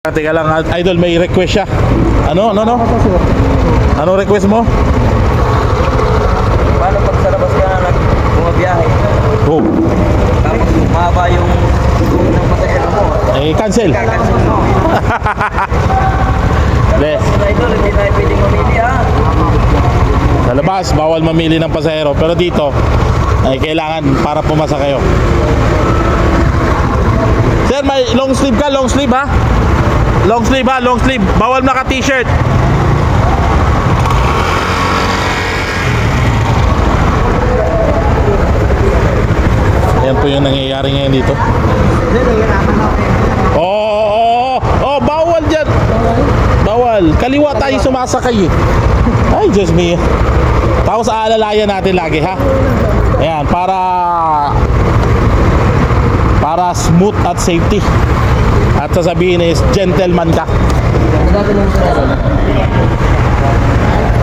Teka lang, idol, may request siya. Ano? Anong request mo? Paano pag sa labas ka na bumabiyahe? Oh, Tapos mahaba yung tuwing ng pasahero mo. cancel. Kakancel mo. Le, Sa idol, hindi tayo pwedeng mamili ha. sa labas, bawal mamili ng pasahero. Pero dito, ay kailangan para pumasa kayo. Sir, may long sleeve ka? Long sleeve ha? Long sleeve ha? Long sleeve. Bawal naka t-shirt. Yan po yung nangyayari ngayon dito. Oh, bawal dyan. Bawal. Kaliwa tayo sumasakay eh. Ay, Diyos me. Tapos aalalayan natin lagi ha. Ayan, para smooth at safety. At sasabihin is gentleman ka.